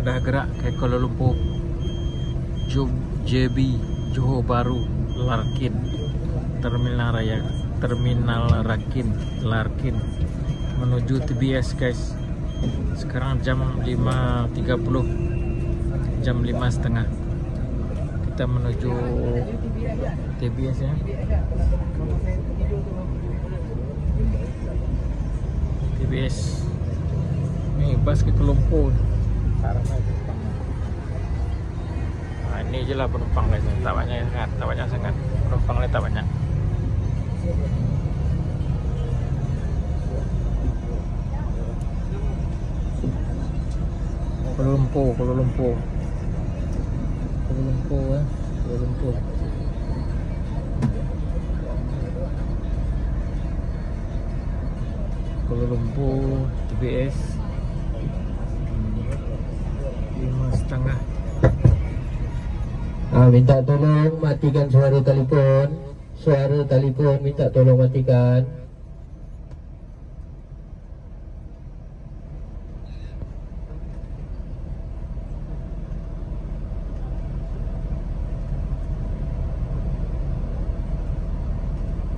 dah gerak ke Kuala Lumpur, JB, Johor Bahru, Larkin, Terminal Larkin menuju TBS guys. Sekarang jam 5.30, jam 5.30 kita menuju TBS ya. TBS ni bas ke Kuala Lumpur. Ini je lah penumpang guys, tak banyak sangat penumpang ni, tak banyak. Kuala Lumpur eh. Kuala Lumpur. Kuala Lumpur TBS 5.30. Minta tolong matikan suara telefon. Suara telefon minta tolong matikan.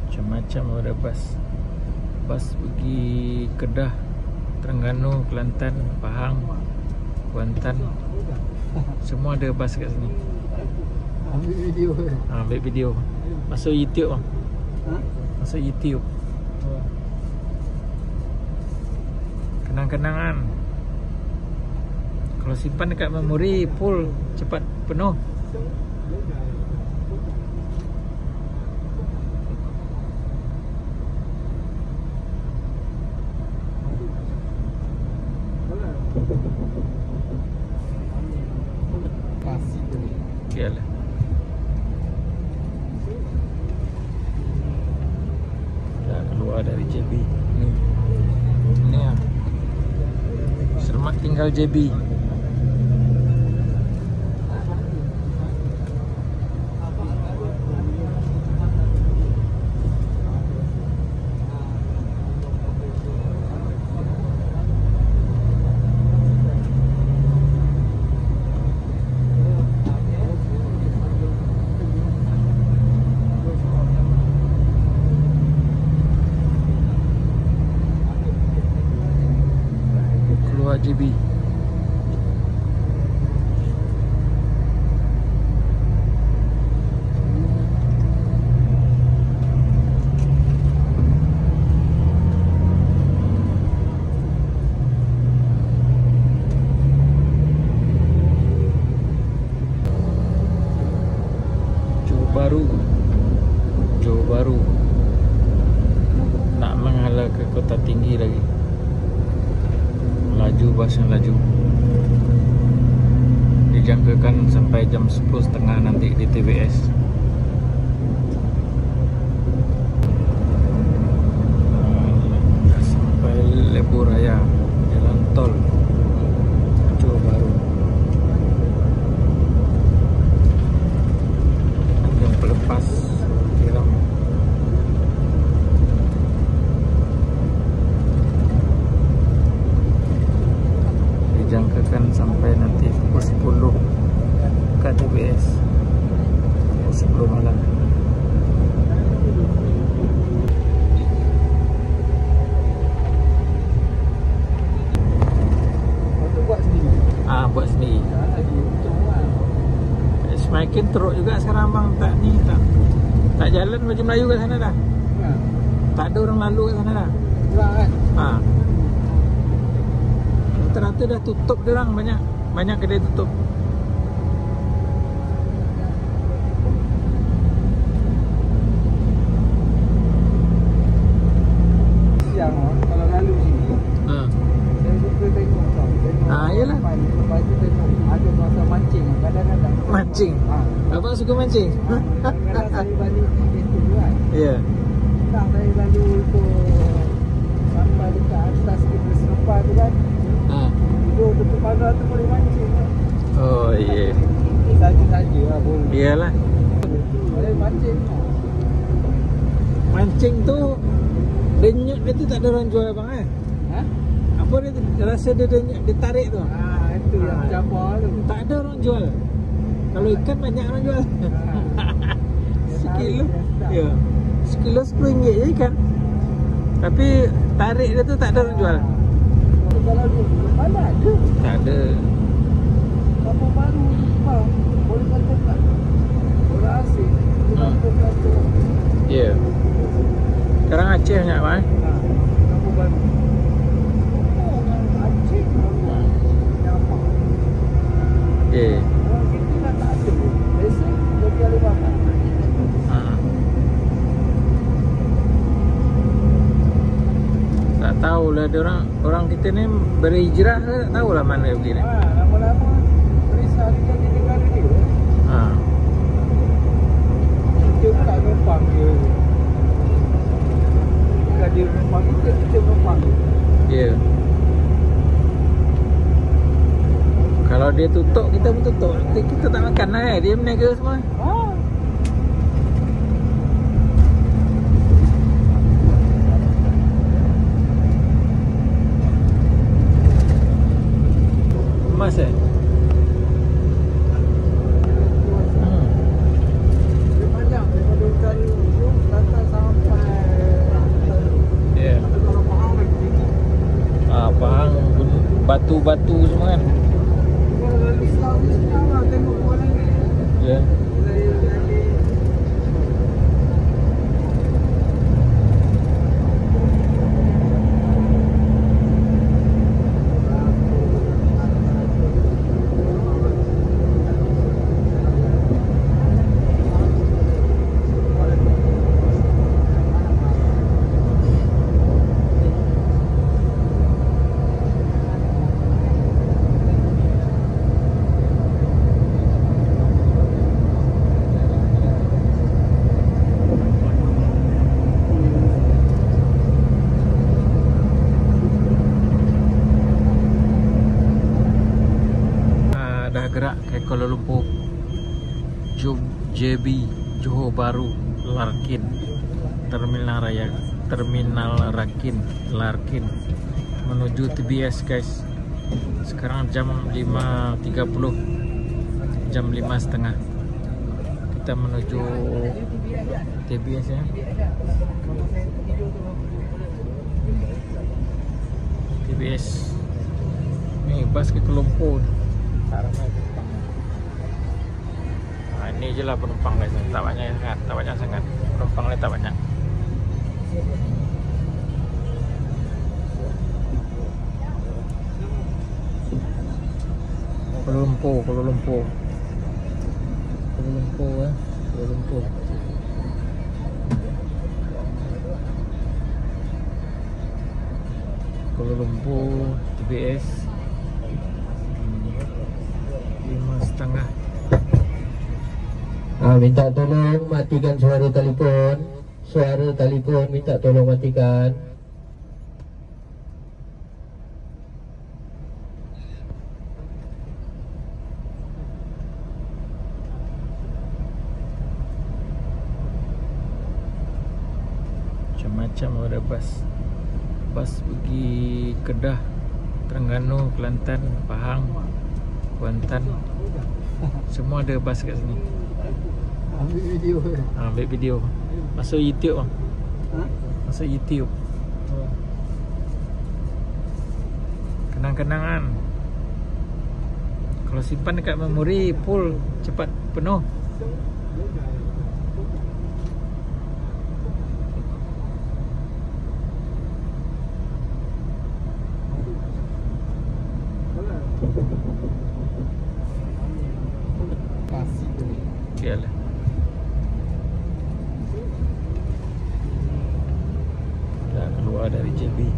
Macam-macam ada bas. Bas pergi Kedah, Terengganu, Kelantan, Pahang, Kuantan. Semua ada bas kat sini. Ambil video. Ambil video. Masuk YouTube bang. Masuk YouTube. Kenang-kenangan. Kalau simpan dekat memori, full cepat penuh. Biarlah. Dah keluar dari JB. Ini ya. Selamat tinggal JB. JB. Johor Bahru nak menghala ke Kota Tinggi lagi. Laju bas yang laju. Dijangkakan sampai jam 10.30 nanti di TBS. Dah sampai Lebuh Raya, jalan tol Johor Bahru. Tanjung Pelepas Tiram. Dijangkakan sampai nanti pukul 10 ke TBS, pukul 10 malam. Buat sendiri. Semakin teruk juga sekarang bang. Tak jalan baju Melayu kat sana dah. Tak ada orang lalu kat sana dah. Rata-rata dah tutup dia orang, banyak kedai tutup. Siang kalau lalu sini. Saya suka tengok tau. Yalah. Lepas tu tengok ada masa mancing kadang-kadang. Mancing. Abang suka mancing? Kadang-kadang saya balik itu kan. Ya. Tak saya lalu tu sampai dekat atas kita serupa tu kan. Duduk dekat pagar tu boleh mancing kan. Oh iya. Saja-saja lah boleh. Iyalah. Boleh mancing. Mancing tu denyut dia tu tak ada orang jual bang eh? Apa dia rasa dia denyut, dia tarik tu? Itu yang campur tu. Tak ada orang jual. Kalau ikan banyak orang jual. Sekilo. Ya. Sekilo RM10 je ikan. Tapi tarik dia tu tak ada orang jual. Kalau dia mana ada? Tak ada. Kampung baru Jepang. Boleh katakan orang asing. Ya. Sekarang Aceh banyak kan? Kampung baru. Aceh. Nyamak. Okay. Orang kita dah tak ada. Biasa jadi ahli makan. Tak tahulah dia orang kita ni berhijrah ke tak tahulah mana dia pergi ni. Lama-lama Malaysia ni jadi negara dia. Kita pun tak numpang dia. Bukan dia numpang kita numpang dia. Ya. Kalau dia tutup kita pun tutup. Kita tak makan lah dia berniaga semua. Emas Dia panjang daripada utara ujung datang sampai Ya. kalau Pahang lagi tinggi. Pahang batu-batu semua kan. Kalau Islam ni senang lah tengok orang ni. Ya. Dah gerak ke Kuala Lumpur, JB, Johor Bahru, Larkin, Terminal Rakin, Larkin, menuju TBS guys. Sekarang jam 5.30, jam 5.30 kita menuju TBS ya. TBS ni bas ke Kuala Lumpur. Ini je lah penumpang guys, tak banyak sangat, penumpang ni tak banyak. Kuala Lumpur Kuala Lumpur TBS 5.30. Minta tolong matikan suara telefon. Suara telefon minta tolong matikan. Macam-macam ada bas pergi Kedah, Terengganu, Kelantan, Pahang, Kuantan. Semua ada bas kat sini. Ambil video. Ambil video. Masuk YouTube bang. Masuk YouTube. Kenang-kenangan. Kalau simpan dekat memori, full cepat penuh. Biarlah. Dah keluar dari JB.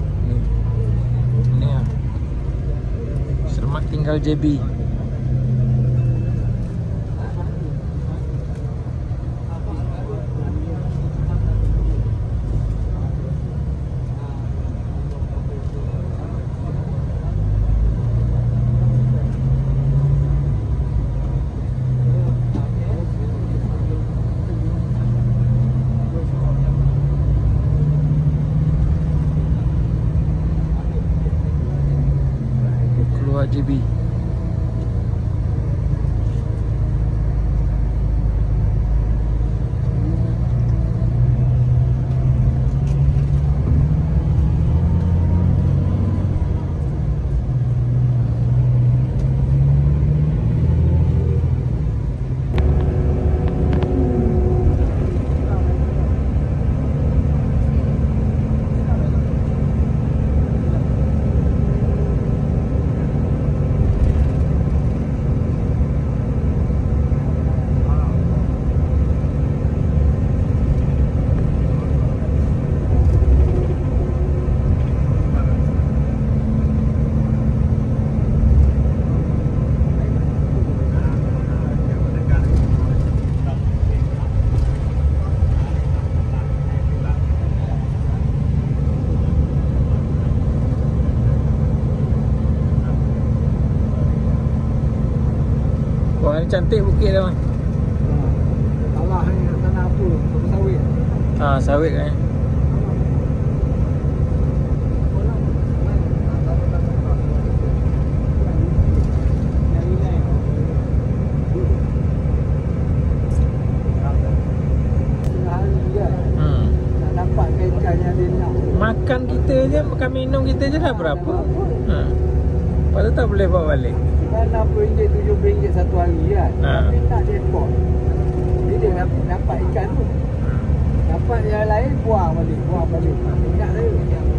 Ni lah. Selamat tinggal JB. JB. Wah, ni cantik bukit dah bang. Salah ni tanah apa? Tanah sawit. Sawit kan. Makan kita je, makan minum kita je dah berapa? Lepas tu tak boleh bawa balik. Kan RM6, RM7 satu hari kan. Tapi tak depot. Dia dapat ikan tu. Dapat yang lain buang balik. Minyak tu.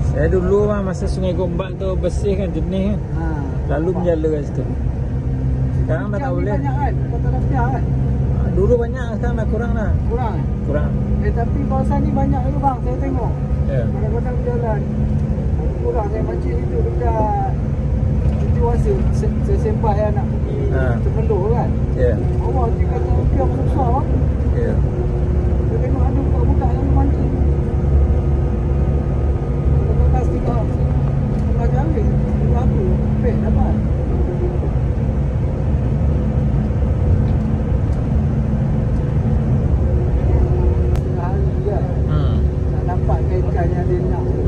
Saya dulu bang, masa Sungai Gombak tu bersih kan, jernih kan. Lalu menjala kat situ. Sekarang dah tak boleh. Banyak kan? Kau tak ada kan? Dulu banyak, sekarang dah kurang dah. Kurang. Tapi kawasan ni banyak juga bang, saya tengok. Ya. Kadang-kadang berjalan. Kurang saya mancing itu dekat itu rasa sesempah yang nak pergi Temelloh kan. Ya. Allah dia kata piang besar bang. Ya. Saya tengok ada budak-budak yang mancing. Kalau kasih kau tengah jalan, aku pek dapat.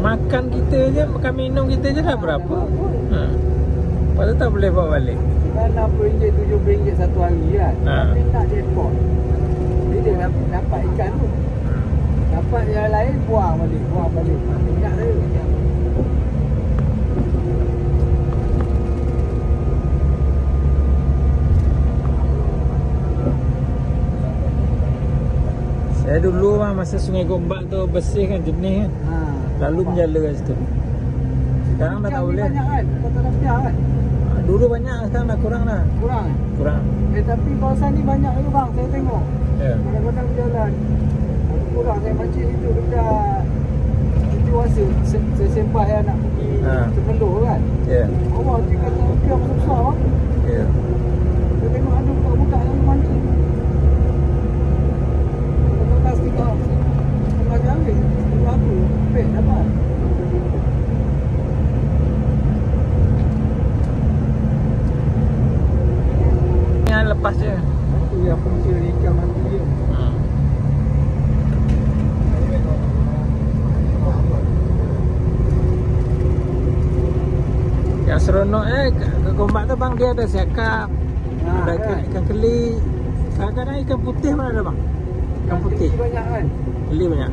Makan kita je, makan minum kita je dah berapa? Lepas tu tak boleh bawa balik. Kan RM6, RM7 satu hari kan. Tapi tak depot. Dia dapat ikan tu. Dapat yang lain buang balik. Minyak tu. Saya dulu bang, masa Sungai Gombak tu bersih kan, jernih kan. Lalu menjala kat situ. Sekarang dah tak boleh. Banyak kan? Kau tak ada piang kan? Dulu banyak, sekarang dah kurang dah. Kurang. Tapi kawasan ni banyak juga bang, saya tengok. Ya. Kadang-kadang berjalan. Kurang saya mancing itu dekat itu rasa sesempah yang nak pergi Temelloh kan. Ya. Allah dia kata piang besar bang. Ya. Saya tengok ada budak-budak yang mancing. Kalau kasih kau tengah jalan, aku pek dapat. Yang lepas je. Itu yang punca ikan mati dia. Yang seronok ke Gombak tu bang, dia ada siakap, ada ikan keli, kadang-kadang ikan putih mana ada bang? Ikan putih Banyak kan? keli banyak.